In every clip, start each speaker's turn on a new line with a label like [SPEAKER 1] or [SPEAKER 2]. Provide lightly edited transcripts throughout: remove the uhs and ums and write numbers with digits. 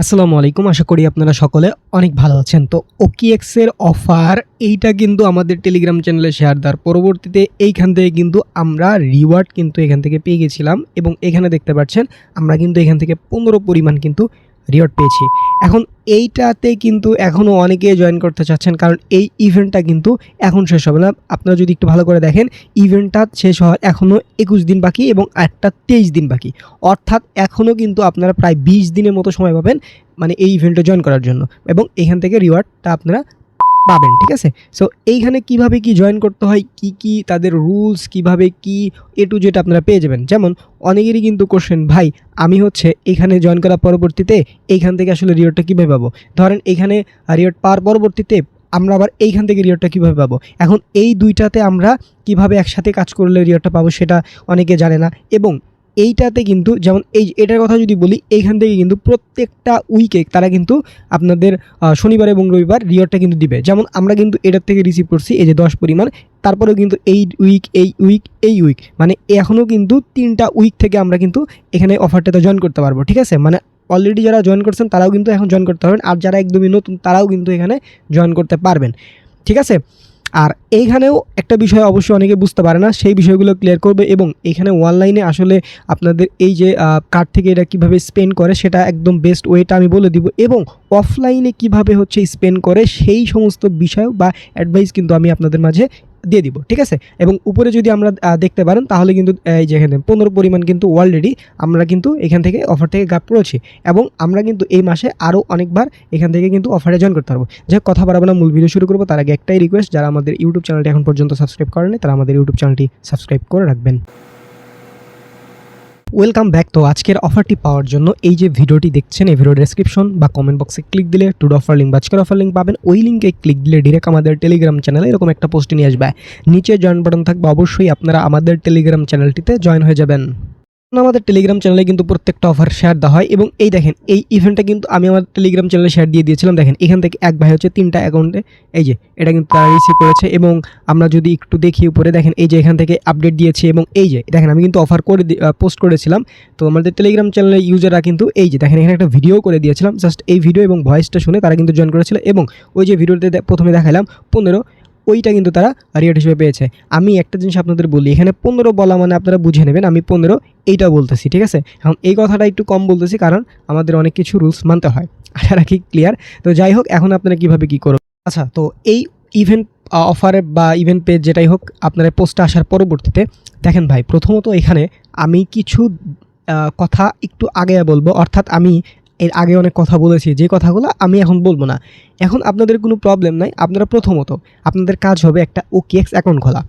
[SPEAKER 1] আসসালামু আলাইকুম। আশা করি আপনারা সকলে অনেক ভালো আছেন। তো OKX এর অফার এইটা কিন্তু আমাদের টেলিগ্রাম চ্যানেলে শেয়ার দেওয়ার পরবর্তীতে এইখান থেকে কিন্তু আমরা রিওয়ার্ড কিন্তু এখান থেকে পেয়ে গেছিলাম এবং এখানে দেখতে পাচ্ছেন আমরা কিন্তু এখান থেকে 15 পরিমাণ কিন্তু রিওয়ার্ড পেয়েছি। এখন এইটাতে কিন্তু এখনও অনেকে জয়েন করতে চাচ্ছেন, কারণ এই ইভেন্টটা কিন্তু এখন শেষ হবে না। আপনারা যদি একটু ভালো করে দেখেন, ইভেন্টটা শেষ হওয়ার এখনও 21 দিন বাকি এবং একটা 23 দিন বাকি, অর্থাৎ এখনও কিন্তু আপনারা প্রায় 20 দিনের মতো সময় পাবেন মানে এই ইভেন্টে জয়েন করার জন্য, এবং এখান থেকে রিওয়ার্ডটা আপনারা পাবেন। ঠিক আছে, সো এইখানে কিভাবে কি জয়েন করতে হয়, কি কি তাদের রুলস, কিভাবে কি এ টু জেড আপনারা পেয়ে যাবেন। যেমন অনেকেরই কিন্তু কোশ্চেন, ভাই আমি হচ্ছে এখানে জয়েন করার পরবর্তীতে এইখান থেকে আসলে রিওয়ার্ডটা কীভাবে পাবো। ধরেন এইখানে রিওয়ার্ড পাওয়ার পরবর্তীতে আমরা আবার এইখান থেকে রিওয়ার্ডটা কীভাবে পাবো। এখন এই দুইটাতে আমরা কিভাবে একসাথে কাজ করলে রিওয়ার্ডটা পাবো সেটা অনেকে জানে না। এবং এইটাতে কিন্তু যেমন এটার কথা যদি বলি, এইখান থেকে কিন্তু প্রত্যেকটা উইকে তারা কিন্তু আপনাদের শনিবার এবং রবিবার রিওয়ার্ডটা কিন্তু দিবে। যেমন আমরা কিন্তু এটার থেকে রিসিভ করছি এই যে 10 পরিমাণ, তারপরেও কিন্তু এই উইক মানে এখনও কিন্তু 3টা উইক থেকে আমরা কিন্তু এখানে অফারটাতে জয়েন করতে পারবো। ঠিক আছে, মানে অলরেডি যারা জয়েন করছেন তারাও কিন্তু এখন জয়েন করতে পারবেন, আর যারা একদমই নতুন তারাও কিন্তু এখানে জয়েন করতে পারবেন। ঠিক আছে, আর এইখানেও একটা বিষয় অবশ্যই অনেকে বুঝতে পারে না, সেই বিষয়গুলো ক্লিয়ার করবে। এবং এখানে অনলাইনে আসলে আপনাদের এই যে কার্ড থেকে এটা কীভাবে স্পেন্ড করে সেটা একদম বেস্ট ওয়েটা আমি বলে দিব, এবং অফলাইনে কিভাবে হচ্ছে স্পেন্ড করে সেই সমস্ত বিষয় বা অ্যাডভাইস কিন্তু আমি আপনাদের মাঝে দিয়ে দিব। ঠিক আছে, এবং উপরে যদি আমরা দেখতে পারেন তাহলে কিন্তু এই যে এখানে 15 পরিমাণ কিন্তু অলরেডি আমরা কিন্তু এখান থেকে অফার থেকে গাপ করেছি, এবং আমরা কিন্তু এই মাসে আরও অনেকবার এখান থেকে কিন্তু অফারে জয়েন করতে পারবো। যাই কথা বাড়াবো না, মূল ভিডিও শুরু করবো। তার আগে একটাই রিকোয়েস্ট, যারা আমাদের ইউটিউব চ্যানেলটি এখন পর্যন্ত সাবস্ক্রাইব করেনি তারা আমাদের ইউটিউব চ্যানেলটি সাবস্ক্রাইব করে রাখবেন। Welcome back. তো আজকের অফারটি পাওয়ার জন্য এই যে ভিডিওটি দেখছেন, এই ভিডিও ডেসক্রিপশন বা কমেন্ট বক্সে ক্লিক দিলে টুড অফার লিঙ্ক বা আজকের অফার লিঙ্ক পাবেন। ওই লিঙ্কে ক্লিক দিলে ডিরেক্ট আমাদের টেলিগ্রাম চ্যানেলে এরকম একটা পোস্ট নিয়ে আসবে, নিচে জয়েন বাটন থাকবে, অবশ্যই আপনারা আমাদের টেলিগ্রাম চ্যানেলটিতে জয়েন হয়ে যাবেন। আমাদের টেলিগ্রাম চ্যানেলে কিন্তু প্রত্যেকটা অফার শেয়ার দেওয়া হয়, এবং এই দেখেন এই ইভেন্টটা কিন্তু আমি আমার টেলিগ্রাম চ্যানেলে শেয়ার দিয়ে দিয়েছিলাম। দেখেন এখান থেকে এক ভাই হচ্ছে 3টা অ্যাকাউন্টে এই যে এটা কিন্তু তারা রিসিভ করেছে, এবং আমরা যদি একটু দেখি উপরে দেখেন এই যে এখান থেকে আপডেট দিয়েছি, এবং এই যে দেখেন আমি কিন্তু অফার করে পোস্ট করেছিলাম। তো আমাদের টেলিগ্রাম চ্যানেলের ইউজাররা কিন্তু এই যে দেখেন এখানে একটা ভিডিও করে দিয়েছিলাম, জাস্ট এই ভিডিও এবং ভয়েসটা শুনে তারা কিন্তু জয়েন করেছিল, এবং ওই যে ভিডিওতে প্রথমে দেখালাম 15, ওইটা কিন্তু তারা রিওয়ার্ড হিসেবে পেয়েছে। আমি একটা জিনিস আপনাদের বলি, এখানে 15 বলা মানে আপনারা বুঝে নেবেন আমি 15 এইটা বলতেছি। ঠিক আছে, এখন এই কথাটা একটু কম বলতেছি কারণ আমাদের অনেক কিছু রুলস মানতে হয়। আশা রাখি ক্লিয়ার। তো যাই হোক, এখন আপনারা কীভাবে কী করবেন। আচ্ছা, তো এই ইভেন্ট অফারে বা ইভেন্ট পেজ যেটাই হোক, আপনারা পোস্টে আসার পরবর্তীতে দেখেন ভাই, প্রথমত এখানে আমি কিছু কথা একটু আগে বলবো, অর্থাৎ আমি এর আগে অনেক কথা বলেছি, যে কথাগুলো আমি এখন বলবো না। এখন আপনাদের কোনো প্রবলেম নাই, আপনারা প্রথমত আপনাদের কাজ হবে একটা OKX অ্যাকাউন্ট খোলা।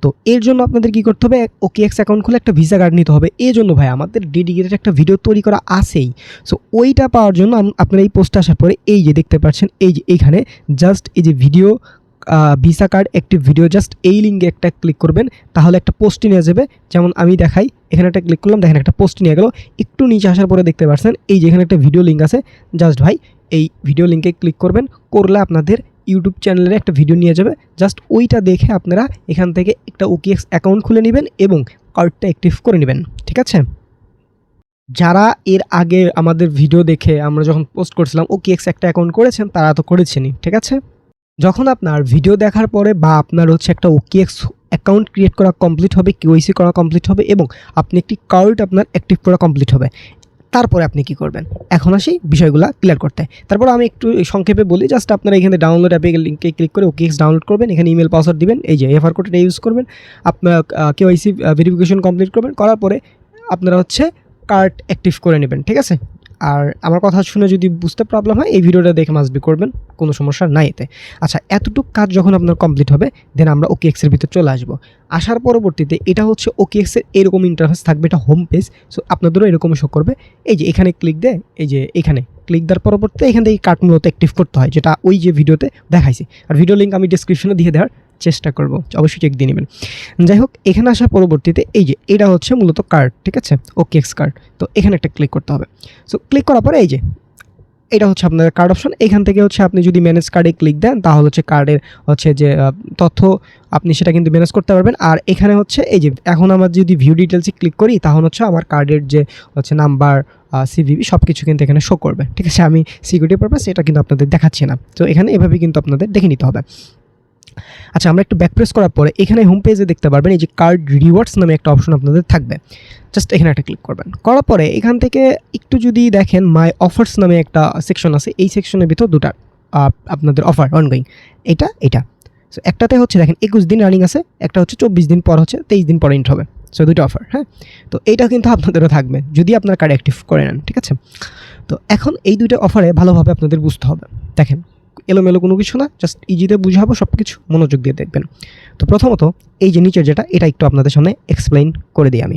[SPEAKER 1] তো এর জন্য আপনাদের কী করতে হবে, OKX অ্যাকাউন্ট খুলে একটা ভিসা কার্ড নিতে হবে। এই জন্য ভাই আমাদের ডেডিকেটেড একটা ভিডিও তৈরি করা আছেই। সো ওইটা পাওয়ার জন্য আপনারা এই পোস্টে আসার পরে এই যে দেখতে পাচ্ছেন এই যে এইখানে জাস্ট এই যে video visa card active video, just এই লিঙ্কে একটা ক্লিক করবেন, তাহলে একটা পোস্টে নিয়ে যাবে। যেমন আমি দেখাই, এখানে একটা ক্লিক করলাম, দেখেন একটা পোস্ট নিয়ে গেল। একটু নিচে আসার পরে দেখতে পাচ্ছেন এই যে এখানে একটা ভিডিও লিঙ্ক আছে, জাস্ট ভাই এই ভিডিও লিঙ্কে ক্লিক করবেন, করলে আপনাদের ইউটিউব চ্যানেলে একটা ভিডিও নিয়ে যাবে। জাস্ট ওইটা দেখে আপনারা এখান থেকে একটা OKX অ্যাকাউন্ট খুলে নেবেন এবং কার্ডটা অ্যাক্টিভ করে নেবেন। ঠিক আছে, যারা এর আগে আমাদের ভিডিও দেখে আমরা যখন পোস্ট করছিলাম OKX একটা অ্যাকাউন্ট করেছেন, তারা তো করেছেনই। ঠিক আছে, যখন আপনার ভিডিও দেখার পরে বা আপনার হচ্ছে একটা OKX অ্যাকাউন্ট ক্রিয়েট করা কমপ্লিট হবে, KYC করা কমপ্লিট হবে, এবং আপনি একটি কার্ড আপনার অ্যাক্টিভ করা কমপ্লিট হবে, তারপরে আপনি কি করবেন। এখন আসি বিষয়গুলো ক্লিয়ার করতে। তারপর আমি একটু সংক্ষেপে বলি, জাস্ট আপনারা এখানে ডাউনলোড অ্যাপে লিঙ্কে ক্লিক করে OKX ডাউনলোড করবেন, এখানে ইমেল পাসওয়ার্ড দিবেন, এই যে এফআর কোডটা ইউজ করবেন, আপনার KYC ভেরিফিকেশন কমপ্লিট করবেন, করার পরে আপনারা হচ্ছে কার্ড অ্যাক্টিভ করে নেবেন। ঠিক আছে, আর আমার কথা শুনে যদি বুঝতে প্রবলেম হয়, এই ভিডিওটা দেখে মাসবি করবেন, কোনো সমস্যা নাই এতে। আচ্ছা, এতটুকু কাজ যখন আপনার কমপ্লিট হবে, দেন আমরা OKX এর ভিতরে চলে আসবো। আসার পরবর্তীতে এটা হচ্ছে OKX এর এরকম ইন্টারফেস থাকবে, এটা হোম পেজ। সো আপনাদেরও এরকমই শো করবে। এই যে এখানে ক্লিক দেয়, এই যে এখানে ক্লিক দেওয়ার পরবর্তীতে এখান থেকে কার্ড মূলত অ্যাক্টিভ করতে হয়, যেটা ওই যে ভিডিওতে দেখাইছি। আর ভিডিও লিঙ্ক আমি ডিসক্রিপশনে দিয়ে দেওয়ার চেষ্টা করব, অবশ্যই চেক দিয়ে নেবেন। যাই হোক, এখানে আসার পরবর্তীতে এই যে এটা হচ্ছে মূলত কার্ড। ঠিক আছে, OKX কার্ড। তো এখানে একটা ক্লিক করতে হবে। সো ক্লিক করার পরে এই যে এটা হচ্ছে আপনাদের কার্ড অপশন। এখান থেকে হচ্ছে আপনি যদি ম্যানেজ কার্ডে ক্লিক দেন তাহলে হচ্ছে কার্ডের হচ্ছে যে তথ্য আপনি সেটা কিন্তু ম্যানেজ করতে পারবেন। আর এখানে হচ্ছে এই যে এখন আমার যদি ভিউ ডিটেলসে ক্লিক করি তাহলে হচ্ছে আমার কার্ডের যে হচ্ছে নাম্বার, সিভিভি সব কিছু কিন্তু এখানে শো করবে। ঠিক আছে, আমি সিকিউরিটি পারপাস এটা কিন্তু আপনাদের দেখাচ্ছি না। তো এখানে এভাবে কিন্তু আপনাদের দেখে নিতে হবে। আচ্ছা, আমরা একটু ব্যাক প্রেস করার পরে এখানে হোম পেজে দেখতে পারবেন এই যে কার্ড রিওয়ার্ডস নামে একটা অপশন আপনাদের থাকবে। জাস্ট এখানে একটা ক্লিক করবেন। করার পরে এখান থেকে একটু যদি দেখেন মাই অফার্স নামে একটা সেকশন আছে। এই সেকশনের ভিতর দুটা আপনাদের অফার অনগোয়িং, এটা সো একটাতে হচ্ছে দেখেন 21 দিন রানিং আছে, একটা হচ্ছে 24 দিন পর হচ্ছে 23 দিন পরে ইন্ট হবে। সো দুটো অফার। হ্যাঁ, তো এইটা কিন্তু আপনাদেরও থাকবে যদি আপনার কার্ড অ্যাক্টিভ করে নেন। ঠিক আছে, তো এখন এই দুটো অফারে ভালোভাবে আপনাদের বুঝতে হবে। দেখেন এলোমেলো কোনো কিছু না, জাস্ট ইজিতে বুঝাবো, সব কিছু মনোযোগ দিয়ে দেখবেন। তো প্রথমত এই যে নিচের যেটা, এটা একটু আপনাদের সামনে এক্সপ্লেইন করে দিই আমি।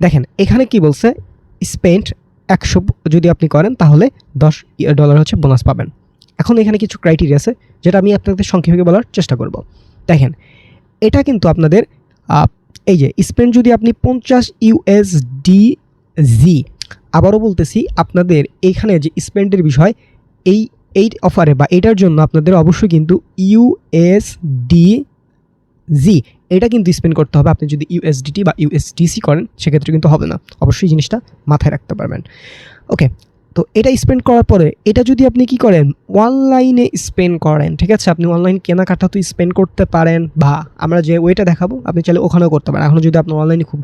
[SPEAKER 1] দেখেন এখানে কি বলছে, স্পেন্ড 100 যদি আপনি করেন তাহলে $10 হচ্ছে বোনাস পাবেন। এখন এখানে কিছু ক্রাইটেরিয়া আছে যেটা আমি আপনাদের সংক্ষেপে বলার চেষ্টা করব। দেখেন এটা কিন্তু আপনাদের এই যে স্পেন্ড যদি আপনি 50 USDG, আবারও বলতেছি আপনাদের এখানে যে স্পেন্ডের বিষয়, এই অফারে বা এটার জন্য আপনাদের অবশ্যই কিন্তু USDG এটা কিন্তু স্পেন্ড করতে হবে। আপনি যদি USDT বা USDC করেন সেক্ষেত্রে কিন্তু হবে না, অবশ্যই জিনিসটা মাথায় রাখতে পারবেন। ওকে, তো এটা স্পেন্ড করার পরে এটা যদি আপনি কি করেন অনলাইনে স্পেন্ড করেন, ঠিক আছে, আপনি অনলাইন কেনাকাটা তো স্পেন্ড করতে পারেন, বা আমরা যে ওইটা দেখাবো আপনি চাইলে ওখানেও করতে পারেন। এখন যদি আপনার অনলাইনে খুব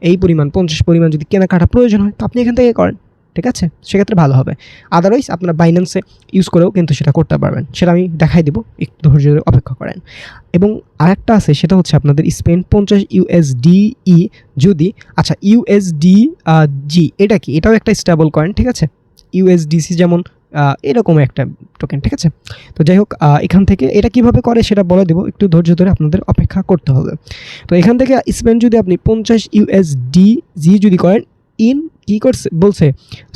[SPEAKER 1] এই পরিমাণ 50 পরিমাণ যদি কেনাকাটা প্রয়োজন হয় তো আপনি এখান থেকে করেন। ঠিক আছে, সেক্ষেত্রে ভালো হবে। আদারওয়াইজ আপনারা বাইন্যান্সে ইউজ করেও কিন্তু সেটা করতে পারবেন, সেটা আমি দেখাই দেবো, একটু ধৈর্য ধরে অপেক্ষা করেন। এবং আরেকটা আছে সেটা হচ্ছে আপনাদের স্পেন্ড 50 USDE যদি, আচ্ছা USDG এটা কি, এটাও একটা স্টেবল কয়েন। ঠিক আছে, USDC যেমন এরকম একটা টোকেন। ঠিক আছে, তো যাই হোক এখান থেকে এটা কিভাবে করে সেটা বলে দেবো, একটু ধৈর্য ধরে আপনাদের অপেক্ষা করতে হবে। তো এখান থেকে স্পেন্ড যদি আপনি 50 USDG যদি করেন ইন কি করছে বলছে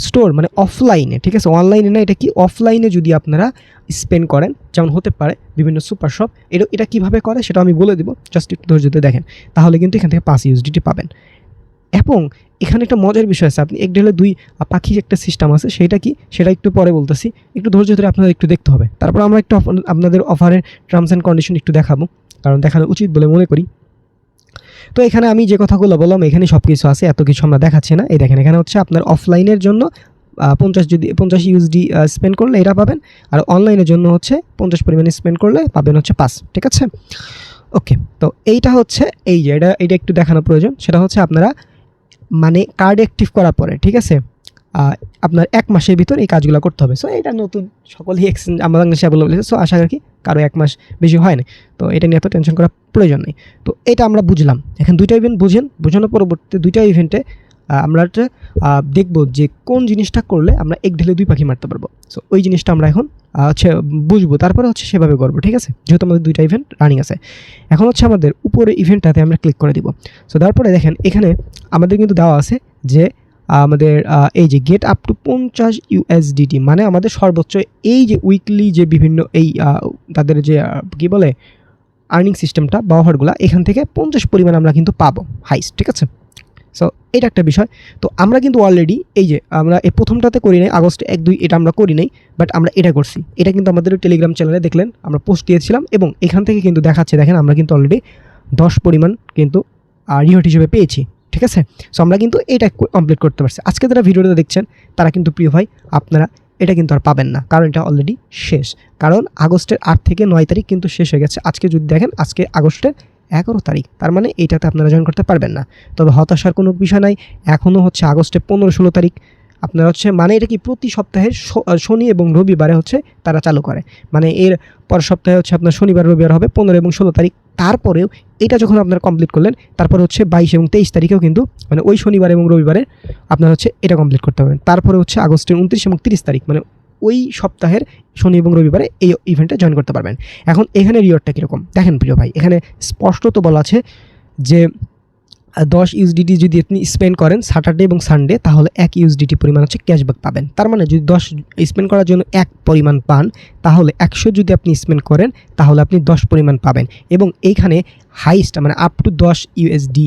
[SPEAKER 1] স্টোর, মানে অফলাইনে, ঠিক আছে, অনলাইনে না, এটা কি অফলাইনে যদি আপনারা স্পেন্ড করেন, যেমন হতে পারে বিভিন্ন সুপার শপ, এটা কীভাবে করে সেটা আমি বলে দেবো, জাস্ট একটু ধৈর্য ধরে দেখেন, তাহলে কিন্তু এখান থেকে 5 USDT পাবেন। এবং এখানে একটা মজার বিষয় আছে, আপনি এক ঢেলে দুই পাখির একটা সিস্টেম আছে, সেটা কি সেটা একটু পরে বলতেছি, একটু ধৈর্য ধরে আপনাদের একটু দেখতে হবে। তারপর আমরা একটু আপনাদের অফারের টার্মস অ্যান্ড কন্ডিশন একটু দেখাবো, কারণ দেখানো উচিত বলে মনে করি। তো এখানে আমি যে কথাগুলো বললাম এখানে সব কিছু আছে, এত কিছু আমরা দেখাচ্ছি না। এই দেখেন এখানে হচ্ছে আপনার অফলাইনের জন্য 50 USD স্পেন্ড করলে এটা পাবেন, আর অনলাইনের জন্য হচ্ছে 50 পরিমাণে স্পেন্ড করলে পাবেন হচ্ছে 5। ঠিক আছে, ওকে, তো এইটা হচ্ছে এই যে এটা একটু দেখানো প্রয়োজন, সেটা হচ্ছে আপনারা মানে কার্ড অ্যাক্টিভ করার পরে, ঠিক আছে, আপনার 1 মাসের ভিতর এই কাজগুলো করতে হবে। সো এটা নতুন সকলেই এক্সচেঞ্জ আমাদের বাংলাদেশে অ্যাভেলেবল আছে, সো আশা করি কারো 1 মাস বেশি হয় না, তো এটা নিয়ে এত টেনশন করার প্রয়োজন নেই। তো এটা আমরা বুঝলাম। এখন দুইটা ইভেন্ট বোঝানোর পরবর্তীতে দুইটা ইভেন্টে আমরা দেখব যে কোন জিনিসটা করলে আমরা এক ঢেলে 2 পাখি মারতে পারবো। সো ওই জিনিসটা আমরা এখন হচ্ছে বুঝবো, তারপরে হচ্ছে সেভাবে করবো। ঠিক আছে, যেহেতু আমাদের দুইটা ইভেন্ট রানিং আছে, এখন হচ্ছে আমাদের উপরে ইভেন্টটাতে আমরা ক্লিক করে দিব। সো তারপরে দেখেন এখানে আমাদের কিন্তু দেওয়া আছে যে আমাদের এই যে গেট আপ টু 50 USDT, মানে আমাদের সর্বোচ্চ এই যে উইকলি যে বিভিন্ন এই তাদের যে কী বলে আর্নিং সিস্টেমটা বা অফারগুলো, এখান থেকে 50 পরিমাণ আমরা কিন্তু পাবো হাইস্ট। ঠিক আছে, সো এটা একটা বিষয়। তো আমরা কিন্তু অলরেডি এই যে আমরা এই প্রথমটাতে করি নাই, আগস্টে 1-2 এটা আমরা করি নাই, বাট আমরা এটা করছি। এটা কিন্তু আমাদের টেলিগ্রাম চ্যানেলে দেখলেন আমরা পোস্ট দিয়েছিলাম, এবং এখান থেকে কিন্তু দেখাচ্ছে, দেখেন আমরা কিন্তু অলরেডি 10 পরিমাণ কিন্তু রিওয়ার্ড হিসেবে পেয়েছি। ঠিক আছে, সো আমরা কিন্তু এটা কমপ্লিট করতে পারছি। আজকে যারা ভিডিওটা দেখছেন তারা কিন্তু প্রিয় ভাই আপনারা এটা কিন্তু আর পাবেন না, কারণ এটা অলরেডি শেষ। কারণ আগস্টের 8 থেকে 9 তারিখ কিন্তু শেষ হয়ে গেছে। আজকে যদি দেখেন আজকে আগস্টের 11 তারিখ, তার মানে এইটাতে আপনারা জয়েন করতে পারবেন না। তবে হতাশার কোনো বিষয় নাই, এখনও হচ্ছে আগস্টের 15-16 তারিখ আপনারা হচ্ছে, মানে এটা কি প্রতি সপ্তাহের শনি এবং রবিবারে হচ্ছে তারা চালু করে, মানে এর পরের সপ্তাহে হচ্ছে আপনার শনিবার রবিবার হবে 15 এবং 16 তারিখ। তারপরেও এটা যখন আপনারা কমপ্লিট করলেন, তারপর হচ্ছে 22 এবং 23 তারিখেও কিন্তু, মানে ওই শনিবার এবং রবিবারে আপনারা হচ্ছে এটা কমপ্লিট করতে পারবেন। তারপরে হচ্ছে আগস্টের 29 এবং 30 তারিখ, মানে ওই সপ্তাহের শনি এবং রবিবারে এই ইভেন্টে জয়েন করতে পারবেন। এখন এখানে রিওয়ার্ডটা কীরকম দেখেন প্রিয় ভাই, এখানে স্পষ্টত বলা আছে যে 10 USDT যদি আপনি স্পেন্ড করেন স্যাটারডে এবং সানডে, তাহলে 1 USDT পরিমাণ হচ্ছে ক্যাশব্যাক পাবেন। তার মানে যদি 10 স্পেন্ড করার জন্য 1 পরিমাণ পান, তাহলে 100 যদি আপনি স্পেন্ড করেন তাহলে আপনি 10 পরিমাণ পাবেন। এবং এইখানে হাইস্ট মানে আপ টু 10 USDE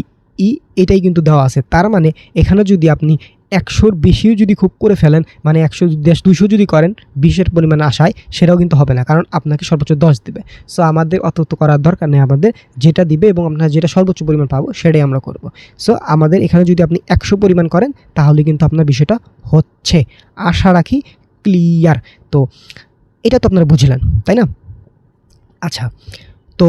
[SPEAKER 1] এটাই কিন্তু দেওয়া আছে। তার মানে এখানে যদি আপনি 100-র বেশিও যদি খুব করে ফেলেন, মানে 100-200 যদি করেন 20-এর পরিমাণ আশায়, সেটাও কিন্তু হবে না, কারণ আপনাকে সর্বোচ্চ 10 দেবে। সো আমাদের অত করার দরকার নেই, আমাদের যেটা দিবে এবং আমরা যেটা সর্বোচ্চ পরিমাণ পাবো সেটাই আমরা করব। সো আমাদের এখানে যদি আপনি 100 পরিমাণ করেন তাহলে কিন্তু আপনার বিষয়টা হচ্ছে, আশা রাখি ক্লিয়ার। তো এটা তো আপনারা বুঝলেন, তাই না? আচ্ছা, তো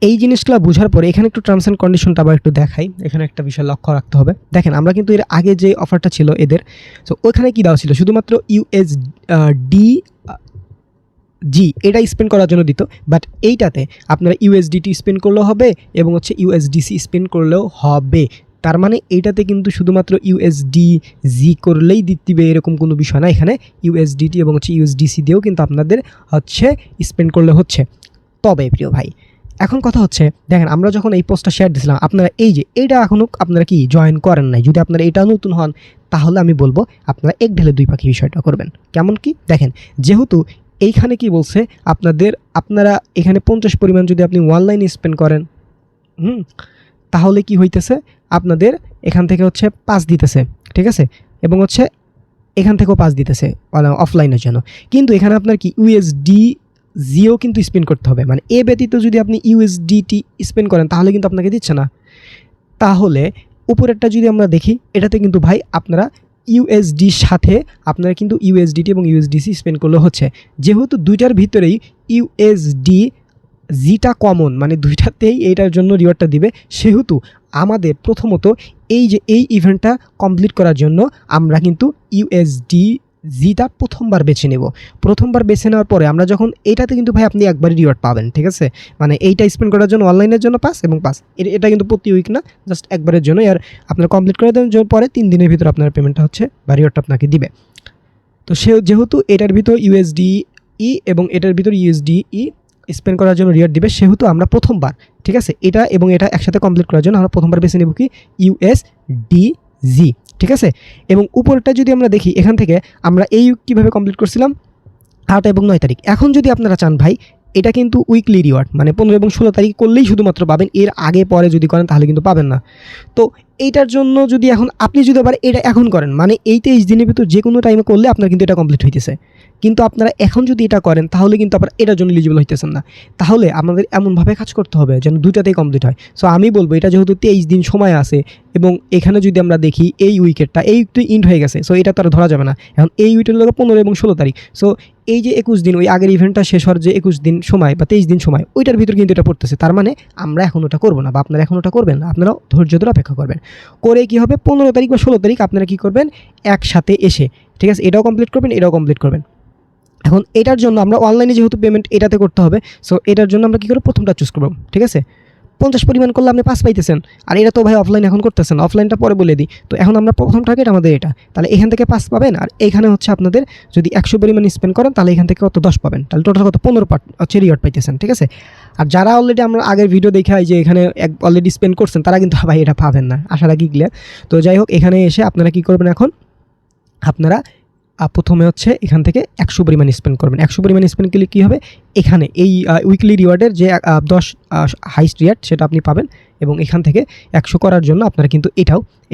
[SPEAKER 1] এই জিনিসগুলো বোঝার পরে এখানে একটু টার্মস অ্যান্ড কন্ডিশনটা আবার একটু দেখাই। এখানে একটা বিষয় লক্ষ্য রাখতে হবে। দেখেন, আমরা কিন্তু এর আগে যে অফারটা ছিল এদের, সো ওইখানে কী দেওয়া ছিল, শুধুমাত্র ইউএসডি জি এটা স্পেন্ড করার জন্য দিত, বাট এইটাতে আপনারা ইউএসডিটি স্পেন্ড করলেও হবে এবং হচ্ছে ইউএসডিসি স্পেন্ড করলেও হবে। তার মানে এইটাতে কিন্তু শুধুমাত্র ইউএসডি জি করলেই দিবে এরকম কোনো বিষয় না, এখানে ইউএসডিটি এবং হচ্ছে ইউএসডিসি দিয়েও কিন্তু আপনাদের হচ্ছে স্পেন্ড করলে হচ্ছে। তবে প্রিয় ভাই, এখন কথা হচ্ছে, দেখেন আমরা যখন এই পোস্টটা শেয়ার দিয়েছিলাম, আপনারা এই যে এইটা এখনও আপনারা কি জয়েন করেন নাই, যদি আপনারা এটা নতুন হন তাহলে আমি বলবো আপনারা এক ঢেলে দুই পাখি বিষয়টা করবেন। কেমন কি দেখেন, যেহেতু এইখানে কি বলছে আপনারা এখানে 50 পরিমাণ যদি আপনি অনলাইনে স্পেন্ড করেন, তাহলে কি হইতেছে, আপনাদের এখান থেকে হচ্ছে 5 দিতেছে, ঠিক আছে, এবং হচ্ছে এখান থেকেও 5 দিতেছে অফলাইনের জন্য। কিন্তু এখানে আপনার কি ইউএসডি জিও কিন্তু স্পেন্ড করতে হবে, মানে এ ব্যতীত যদি আপনি ইউএসডিটি স্পেন্ড করেন তাহলে কিন্তু আপনাকে দিচ্ছে না। তাহলে উপরেরটা যদি আমরা দেখি, এটাতে কিন্তু ভাই আপনারা ইউএসডির সাথে আপনারা কিন্তু ইউএসডিটি এবং ইউএসডিসি স্পেন্ড করলে হচ্ছে। যেহেতু দুইটার ভিতরেই ইউএসডি জিটা কমন, মানে দুইটাতেই এইটার জন্য রিওয়ার্ডটা দিবে, সেহেতু আমাদের প্রথমত এই যে এই ইভেন্টটা কমপ্লিট করার জন্য আমরা কিন্তু ইউএসডি জিটা প্রথমবার বেছে নেব। প্রথমবার বেছে নেওয়ার পরে আমরা যখন এইটাতে কিন্তু ভাই আপনি একবারই রিওয়ার্ড পাবেন, ঠিক আছে, মানে এইটা স্পেন্ড করার জন্য অনলাইনের জন্য 5 এবং 5, এটা কিন্তু প্রতি উইক না, জাস্ট একবারের জন্য। আর আপনারা কমপ্লিট করে দেওয়ার পরে 3 দিনের ভিতরে আপনার পেমেন্টটা হচ্ছে বা রিওয়ার্ডটা আপনাকে দিবে। তো যেহেতু এটার ভিতর ইউএসডি এবং এটার ভিতর ইউএসডি স্পেন্ড করার জন্য রিওয়ার্ড দিবে, সেহেতু আমরা প্রথমবার, ঠিক আছে, এটা এবং এটা একসাথে কমপ্লিট করার জন্য আমরা প্রথমবার বেছে নেব কি ইউএসডিজি, ঠিক আছে। এবং উপরটা যদি আমরা দেখি, এখান থেকে আমরা এই কীভাবে কমপ্লিট করছিলাম 8 এবং 9 তারিখ। এখন যদি আপনারা চান ভাই, এটা কিন্তু উইকলি রিওয়ার্ড, মানে 15 এবং 16 তারিখ করলেই শুধুমাত্র পাবেন, এর আগে পরে যদি করেন তাহলে কিন্তু পাবেন না। তো এইটার জন্য যদি এখন আপনি যদি আবার এটা এখন করেন, মানে এই 23 দিনের ভিতর যে কোনো টাইমে করলে আপনার কিন্তু এটা কমপ্লিট হইতেছে, কিন্তু আপনারা এখন যদি এটা করেন তাহলে কিন্তু আপনারা এটার জন্য এলিজিবল হইতেছেন না। তাহলে আমাদের এমনভাবে কাজ করতে হবে যেন দুইটাতেই কমপ্লিট হয়। সো আমি বলবো, এটা যেহেতু 23 দিন সময় আছে এবং এখানে যদি আমরা দেখি এই উইকেটটা এই উইকটি ইন্ড হয়ে গেছে, সো এটা তো আর ধরা যাবে না। এখন এই উইকেটের লোক 15 এবং 16 তারিখ, সো এই যে 21 দিন, ওই আগের ইভেন্টটা শেষ হওয়ার যে 21 দিন সময় বা 23 দিন সময়, ওইটার ভিতর কিন্তু এটা পড়তেছে। তার মানে আমরা এখন ওটা করবো না, বা আপনারা এখন ওটা করবেন না, আপনারা ধৈর্য ধরে অপেক্ষা করবেন। করে কি হবে, 15 তারিখ বা 16 তারিখ আপনারা কি করবেন, একসাথে এসে, ঠিক আছে, এটাও কমপ্লিট করবেন, এটাও কমপ্লিট করবেন। এখন এটার জন্য আমরা অনলাইনে যেহেতু পেমেন্ট এটাতে করতে হবে, সো এটার জন্য আমরা কী করবো, প্রথমটা চুজ করবো, ঠিক আছে। 50 পরিমাণ করলে আপনি 5 পাইতেছেন, আর এটা তো ভাই অফলাইন এখন করতেছেন, অফলাইনটা পরে বলে দিই। তো এখন আমরা প্রথম টার্গেট আমাদের এটা, তাহলে এখান থেকে 5 পাবেন, আর এখানে হচ্ছে আপনাদের যদি 100 পরিমাণ স্পেন্ড করেন তাহলে এখান থেকে কত 10 পাবেন, তাহলে টোটাল কত 15 হচ্ছে রিওয়ার্ড পাইতেছেন, ঠিক আছে। আর যারা অলরেডি আমরা আগের ভিডিও দেখে যে এখানে অলরেডি স্পেন্ড করছেন, তারা কিন্তু ভাই এটা পাবেন না, আশা রাখি ক্লিয়ার। তো যাই হোক, এখানে এসে আপনারা কী করবেন, এখন আপনারা প্রথমে হচ্ছে এখান থেকে 100 পরিমাণ স্পেন্ড করবেন। 100 পরিমাণ স্পেন্ড করলে কী হবে, এখানে এই উইকলি রিওয়ার্ডের যে 10 হাইস্ট রিওয়ার্ড সেটা আপনি পাবেন, এবং এখান থেকে 100 করার জন্য আপনারা কিন্তু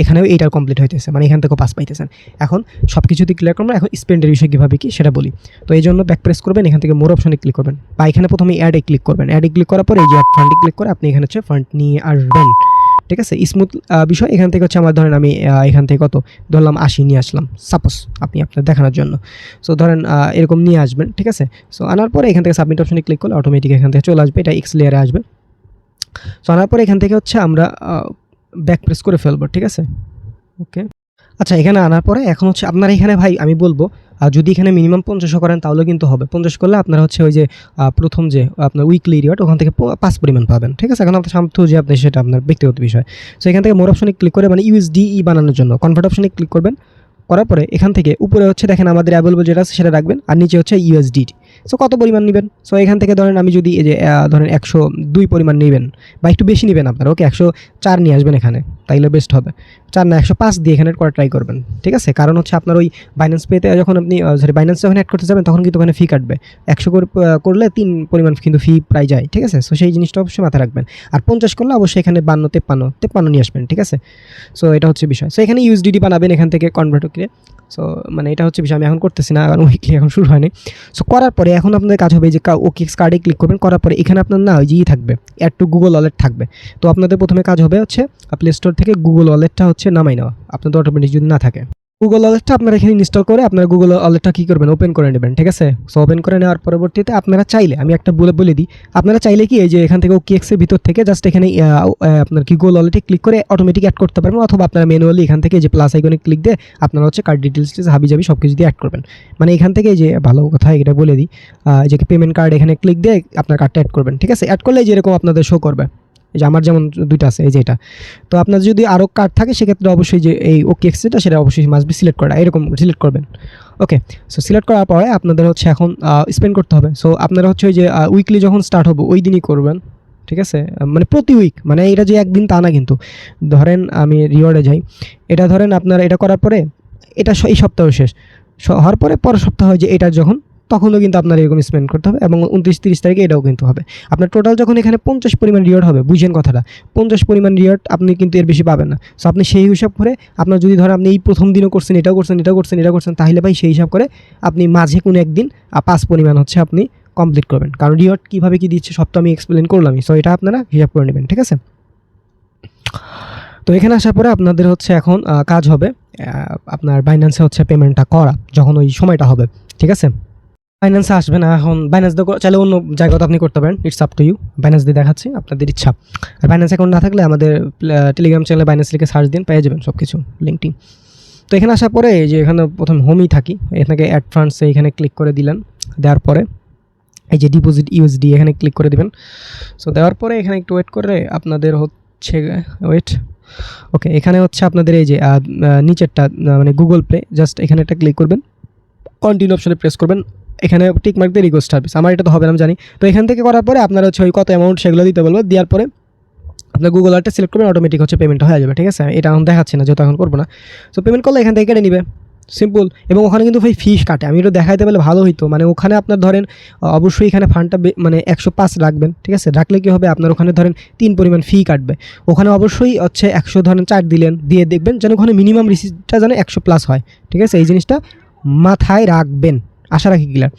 [SPEAKER 1] এখানেও এইটাও কমপ্লিট হইতেছে, মানে এখান থেকেও 5 পাইতেছেন। এখন সব কিছুতে ক্লিয়ার করবেন, এখন স্পেন্ডের বিষয় কীভাবে কি সেটা বলি। তো এই জন্য ব্যাক প্রেস করবেন, এখান থেকে মোর অপশনে ক্লিক করবেন, বা এখানে প্রথমে অ্যাডে ক্লিক করবেন। অ্যাডে ক্লিক করার পরে এই যে ফান্ডে ক্লিক করে আপনি এখানে হচ্ছে ফান্ড নিয়ে আসবেন, ঠিক আছে। স্মুথ বিষয়। এখান থেকে হচ্ছে আমার ধরেন আমি এখান থেকে কত ধরলাম 80 নিয়ে আসলাম, সাপোজ আপনি আপনার দেখানোর জন্য। সো ধরেন এরকম নিয়ে আসবেন, ঠিক আছে। সো আনার পরে এখান থেকে সাবমিট অপশনে ক্লিক করলে অটোমেটিক এখান থেকে চলে আসবে, এটা এক্স লেয়ারে আসবে। সো আনার পরে এখান থেকে হচ্ছে আমরা ব্যাক প্রেস করে ফেলবো, ঠিক আছে, ওকে। আচ্ছা, এখানে আনার পরে এখন হচ্ছে আপনারা এখানে ভাই আমি বলবো, যদি এখানে মিনিমাম 50 করেন তাহলে কিন্তু হবে। 50 করলে আপনারা হচ্ছে ওই যে প্রথম যে আপনার উইকলি রিওয়ার্ড ওখান থেকে 5 পরিমাণ পাবেন, ঠিক আছে। এখন আপনার সামর্থ্য যে আপনি সেটা আপনার ব্যক্তিগত বিষয়। সো এখান থেকে মোর অপশনে ক্লিক করে, মানে ইউএসডিই বানানোর জন্য কনভার্ট অপশনে ক্লিক করবেন। করার পরে এখান থেকে উপরে হচ্ছে দেখেন আমাদের অ্যাভেলেবল যেটা আছে সেটা রাখবেন, আর নিচে হচ্ছে ইউএসডি। সো কত পরিমাণ নেবেন, সো এখান থেকে ধরেন আমি যদি এই যে ধরেন 102 পরিমাণ নেবেন, বা একটু বেশি নেবেন আপনারা, ওকে 104 নিয়ে আসবেন এখানে, তাইলে বেস্ট হবে। 4 না 105 দিয়ে এখানে করা ট্রাই করবেন, ঠিক আছে? কারণ হচ্ছে আপনার ওই বাইন্যান্স পেতে যখন আপনি বাইন্যান্স যখন অ্যাড করতে যাবেন তখন কিন্তু ওখানে ফি কাটবে। 100 করে করলে 3 পরিমাণ কিন্তু ফি প্রায় যায়, ঠিক আছে? সো সেই জিনিসটা অবশ্যই মাথায় রাখবেন। আর 50 করলে অবশ্যই এখানে 52, 53 নিয়ে আসবেন, ঠিক আছে? সো এটা হচ্ছে বিষয়। সো এখানে ইউএসডিটি বানাবেন এখান থেকে কনভার্ট করে। সো মানে এটা হচ্ছে বিষয়, আমি এখন করতেছি না কারণ উইকলি এখন শুরু হয়নি। সো করার পরে এখন আপনাদের কাজ হবে যে ওকেএক্স কার্ডে ক্লিক করবেন, করার পরে এখানে আপনার না ওই যেই থাকবে অ্যাড টু গুগল ওয়ালেট থাকবে। তো আপনাদের প্রথমে কাজ হবে হচ্ছে প্লে স্টোর থেকে গুগল ওয়ালেটটা হচ্ছে নামাই নেওয়া, আপনাদের অটোমেটিক যদি না থাকে। গুগল ওয়ালেটটা আপনারা এখানে ইনস্টল করে আপনারা গুগল ওয়ালেটটা কী করবেন, ওপেন করে নেবেন, ঠিক আছে? সো ওপেন করে নেওয়ার পরবর্তীতে আপনারা চাইলে, আমি একটা বলে দিই, আপনারা চাইলে কি এই যে এখান থেকে ওকেএক্সের ভিতর থেকে জাস্ট এখানে আপনার কি গুগল ওয়ালেটে ক্লিক করে অটোমেটিক অ্যাড করতে পারবেন, অথবা আপনারা ম্যানুয়ালি এখান থেকে যে প্লাস আইকনে ক্লিক দিয়ে আপনারা হচ্ছে কার্ড ডিটেলস হাবিজাবি সব কিছু দিয়ে অ্যাড করবেন। মানে এখান থেকে যে ভালো কথা এটা বলে দিই, যে পেমেন্ট কার্ড এখানে ক্লিক দিয়ে আপনার কার্ডটা অ্যাড করবেন, ঠিক আছে? অ্যাড করলে যেরকম আপনাদের শো করবে, এই যে আমার যেমন 2টা আছে এই যে এটা। তো আপনার যদি আরও কার্ড থাকে সেক্ষেত্রে অবশ্যই যে এই ওকেএক্স যেটা সেটা অবশ্যই মাস্ট বি সিলেক্ট করা, এরকম সিলেক্ট করবেন। ওকে, সো সিলেক্ট করার পরে আপনাদের হচ্ছে এখন স্পেন্ড করতে হবে। সো আপনারা হচ্ছে ওই যে উইকলি যখন স্টার্ট হবে ওই দিনই করবেন, ঠিক আছে? মানে প্রতি উইক, মানে এটা যে একদিন তা না কিন্তু। ধরেন আমি রিওয়ার্ডে যাই, এটা ধরেন আপনার এটা করার পরে এটা এই সপ্তাহ শেষ হওয়ার পরে পরের সপ্তাহ হয় যে এটা যখন, তখনও কিন্তু আপনার এরকম স্পেন্ড করতে হবে, এবং 29-30 তারিখে এটাও কিন্তু হবে। আপনার টোটাল যখন এখানে 50 পরিমাণ রিওয়ার্ড হবে, বুঝেন কথাটা, 50 পরিমাণ রিওয়ার্ড আপনি কিন্তু এর বেশি পাবেন না। সো আপনি সেই হিসাব করে আপনার যদি ধরেন আপনি এই প্রথম দিনও করছেন, এটাও করছেন, তাহলে ভাই সেই হিসাব করে আপনি মাঝে কোনো একদিন 5 পরিমাণ হচ্ছে আপনি কমপ্লিট করবেন। কারণ রিওয়ার্ড কীভাবে কী দিচ্ছে সব তো আমি এক্সপ্লেন করলামই। সো এটা আপনারা হিসাব করে নেবেন, ঠিক আছে? তো এখানে আসার পরে আপনাদের হচ্ছে এখন কাজ হবে আপনার বাইন্যান্সে হচ্ছে পেমেন্টটা করা যখন ওই সময়টা হবে, ঠিক আছে? বাইন্যান্সে আসবে না এখন, বাইন্যান্স দিয়ে চাইলে অন্য জায়গাতে আপনি করতে পারেন, it's up to you. Binance দিয়ে দেখাচ্ছি, আপনাদের ইচ্ছা। আর বাইন্যান্স অ্যাকাউন্ট না থাকলে আমাদের টেলিগ্রাম চ্যানেলে বাইন্যান্স লিখে সার্চ দিন, পেয়ে যাবেন সব কিছু লিঙ্কটি। তো এখানে আসার পরে যে এখানে প্রথম হোমই থাকি, এখানে অ্যাড ফান্ডসে এখানে ক্লিক করে দিলেন। দেওয়ার পরে এই যে ডিপোজিট ইউএসডি এখানে ক্লিক করে দিবেন। সো দেওয়ার পরে এখানে একটু ওয়েট করে আপনাদের হচ্ছে ওকে, এখানে হচ্ছে আপনাদের এই যে নিচেরটা মানে গুগল প্লে, জাস্ট এখানে একটা ক্লিক করবেন, কন্টিনিউ অপশনে প্রেস করবেন, এখানে টিক মার্ক দিয়ে রিকোয়েস্ট সার্ভিস। আমার এটা তো হবে না আমি জানি। তো এখান থেকে করার পরে আপনারা হচ্ছে ওই কত অ্যামাউন্ট সেগুলো দিতে বলবো, দেওয়ার পরে আপনার গুগল ওয়ালেটটা সিলেক্ট করবেন, অটোমেটিক হচ্ছে পেমেন্টটা হয়ে যাবে, ঠিক আছে? এটা এখন দেখাচ্ছে না যেহেতু এখন করবো না। সো পেমেন্ট করলে এখান থেকে কেটে নিবে, সিম্পল। এবং ওখানে কিন্তু ভাই ফিস কাটে, আমি এটা দেখাইতে পারলে ভালো হইতো। মানে ওখানে আপনার ধরেন অবশ্যই এখানে ফান্ডটা মানে 105 রাখবেন, ঠিক আছে? রাখলে কী হবে, আপনার ওখানে ধরেন 3 পরিমাণ ফি কাটবে। ওখানে অবশ্যই হচ্ছে 100 ধরেন 4 দিলেন, দিয়ে দেখবেন যেন ওখানে মিনিমাম রিসিপ্টটা যেন 100+ হয়, ঠিক আছে? এই জিনিসটা মাথায় রাখবেন, আশা রাখি ক্লিয়ার।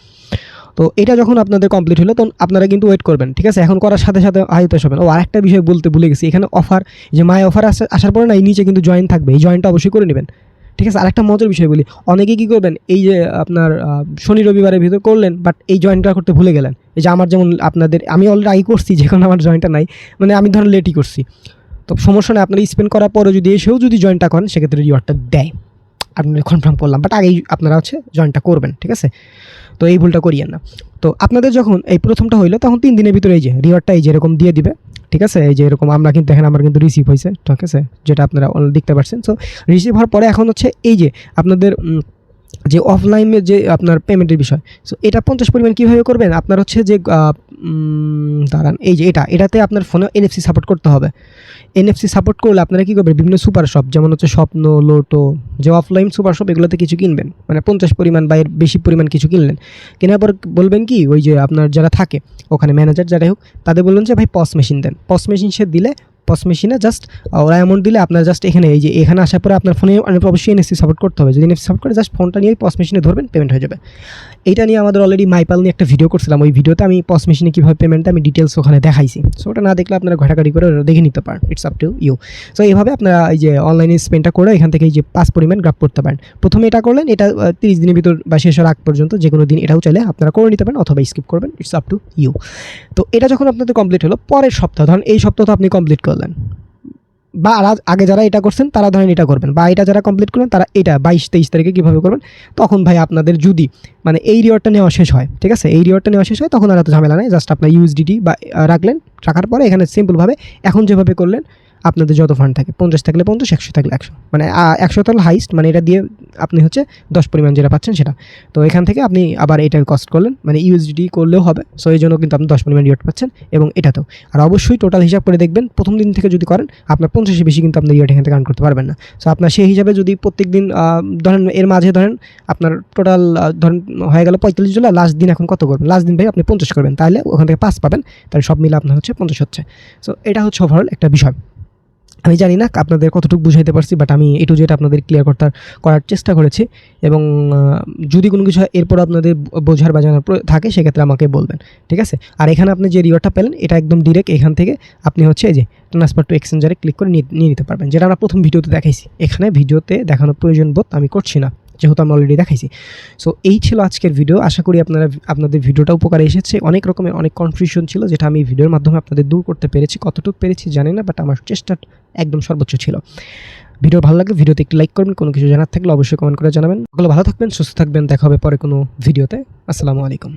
[SPEAKER 1] তো এটা যখন আপনাদের কমপ্লিট হলো তখন আপনারা কিন্তু ওয়েট করবেন, ঠিক আছে? এখন করার সাথে সাথে হাইতে হবেন। ও আরেকটা বিষয় বলতে ভুলে গেছি, এখানে অফার, যে মাই অফার আসার পরে না এই নিচে কিন্তু জয়েন থাকবে, এই জয়েনটা অবশ্যই করে নেবেন, ঠিক আছে? আরেকটা মজার বিষয় বলি, অনেকে কী করবেন, এই যে আপনার শনি রবিবারের ভিতর করলেন, বাট এই জয়েনটা করতে ভুলে গেলেন। এই যে আমার যেমন আপনাদের, আমি অলরেডি আগে করছি, যখন আমার জয়েনটা নাই, মানে আমি ধরেন লেটই করছি, তো সমস্যা নেই, আপনারা স্পেন্ড করার পরে যদি এসেও যদি জয়েনটা করেন সেক্ষেত্রে রিওয়ার্ডটা দেয়। আপনি কনফার্ম করলাম, বাট আগেই আপনারা হচ্ছে জয়েনটা করবেন, ঠিক আছে? তো এই ভুলটা করিয়েন না। তো আপনাদের যখন এই প্রথমটা হইলো তখন 3 দিনের ভিতরে এই যে রিওয়ার্ডটা এই যে এরকম দিয়ে দিবে, ঠিক আছে? এই যে এরকম আমরা কিন্তু দেখেন আমার কিন্তু রিসিভ হয়েছে, ঠিক আছে? যেটা আপনারা দেখতে পাচ্ছেন। সো রিসিভ হওয়ার পরে এখন হচ্ছে এই যে আপনাদের যে অফলাইনে যে আপনার পেমেন্টের বিষয়, সো এটা 50 পরিমাণ কীভাবে করবেন, আপনার হচ্ছে যে দাঁড়ান, এই যে এটাতে আপনার ফোনে NFC সাপোর্ট করতে হবে। NFC সাপোর্ট করলে আপনারা কী করবেন, বিভিন্ন সুপার শপ যেমন হচ্ছে স্বপ্ন, লোটো, যে অফলাইন সুপার শপ, এগুলোতে কিছু কিনবেন, মানে 50 পরিমাণ বা এর বেশি পরিমাণ কিছু কিনলেন। কেনার পর বলবেন কি, ওই যে আপনার যারা থাকে ওখানে ম্যানেজার যারাই হোক, তাদের বলবেন যে ভাই পস মেশিন দেন। পস মেশিন সে দিলে পস মেশিনে জাস্ট ওরা অ্যামাউন্ট দিলে আপনার জাস্ট এখানে এই যে এখানে আসার পরে আপনার ফোনে অবশ্যই NFC সাপোর্ট করতে হবে। যদি NFC সাপোর্ট করে জাস্ট ফোনটা নিয়ে পস মেশিনে ধরবেন, পেমেন্ট হয়ে যাবে। এইটা নিয়ে আমাদের অলরেডি মাইপাল নিয়ে একটা ভিডিও করছিলাম, ওই ভিডিওতে আমি পস মেশিনে কীভাবে পেমেন্টটা আমি ডিটেলস ওখানে দেখাইছি। সো ওটা না দেখলে আপনারা ঘাটাঘাটি করে দেখে নিতে পারেন, it's up to you. So এইভাবে আপনারা এই যে অনলাইনে স্পেন্ডটা করে এখান থেকে এই যে 5 পরিমাণ গ্রাফ করতে পারেন। প্রথমে এটা করলেন, এটা 30 দিনের ভিতর বা শেষ হওয়ার আগ পর্যন্ত যে কোনো দিন এটাও চাইলে আপনারা করে নিতে পারেন, অথবা স্কিপ করবেন, ইটস আপ টু ইউ। তো এটা যখন আপনাদের কমপ্লিট হলো, পরের সপ্তাহ ধরেন এই সপ্তাহ তো আপনি কমপ্লিট করলেন, বা আগে যারা এটা করছেন তারা ধরেন এটা করবেন, বা এটা যারা কমপ্লিট করবেন তারা এটা 22-23 তারিখে কীভাবে করবেন, তখন ভাই আপনাদের যদি মানে এই রিওয়ার্ডটা নেওয়া শেষ হয়, ঠিক আছে? এই রিওয়ার্ডটা নেওয়া শেষ হয় তখন আর এত ঝামেলা নেই, জাস্ট আপনার USDT বা রাখলেন, রাখার পরে এখানে সিম্পলভাবে এখন যেভাবে করলেন আপনাদের যত ফান্ড থাকে, 50 থাকলে 50, 100 থাকলে 100, মানে 100 তো হাইস্ট, মানে এটা দিয়ে আপনি হচ্ছে 10 পরিমাণ যেটা পাচ্ছেন সেটা। তো এখান থেকে আপনি আবার এটার কস্ট করলেন, মানে ইউএসডি করলেও হবে। সো এই জন্য কিন্তু আপনি 10 পরিমাণ রিওয়ার্ড পাচ্ছেন, এবং এটাতেও। আর অবশ্যই টোটাল হিসাব করে দেখবেন, প্রথম দিন থেকে যদি করেন আপনার 50-এর বেশি কিন্তু আপনি রিওয়ার্ড এখান থেকে আর্ন করতে পারবেন না। সো আপনার সেই হিসাবে যদি প্রত্যেক দিন ধরেন এর মাঝে ধরেন আপনার টোটাল ধরেন হয়ে গেল 45 জুলাই, লাস্ট দিন এখন কত করবেন, লাস্ট দিন ভাই আপনি 50 করবেন, তাহলে ওখান থেকে 5 পাবেন, তাহলে সব মিলে আপনার হচ্ছে 50 হচ্ছে। সো এটা হচ্ছে ওভারঅল একটা বিষয়। আমি জানি না আপনাদের কতটুকু বুঝাইতে পারছি, বাট আমি একটু যেটা আপনাদের ক্লিয়ার করার চেষ্টা করেছি। এবং যদি কোনো কিছু এরপর আপনাদের বোঝার বা জানার থাকে সেক্ষেত্রে আমাকে বলবেন, ঠিক আছে। আর এখানে আপনি যে রিওয়ার্ডটা পেলেন এটা একদম ডিরেক্ট এখান থেকে আপনি হচ্ছে এই যে ট্রান্সফার টু এক্সচেঞ্জারে ক্লিক করে নিয়ে নিতে পারবেন, যেটা আমরা প্রথম ভিডিওতে দেখাইছি। এখানে ভিডিওতে দেখানোর প্রয়োজন বোধ আমি করছি না, যেহেতু আমি অলরেডি দেখাইছি। সো এই ছিল আজকের ভিডিও। আশা করি আপনাদের ভিডিওটা উপকারে এসেছে। অনেক রকমের অনেক কনফিউশন ছিল, যেটা আমি ভিডিওর মাধ্যমে আপনাদের দূর করতে পেরেছি। কতটুকু পেরেছি জানি না, বাট আমার চেষ্টা একদম সর্বোচ্চ ছিল। ভিডিও ভালো লাগলে ভিডিওতে একটু লাইক করবেন, কোনো কিছু জানার থাকলে অবশ্যই কমেন্ট করে জানাবেন। ভালো থাকবেন, সুস্থ থাকবেন, দেখা হবে পরে কোনো ভিডিওতে। আসসালামু আলাইকুম।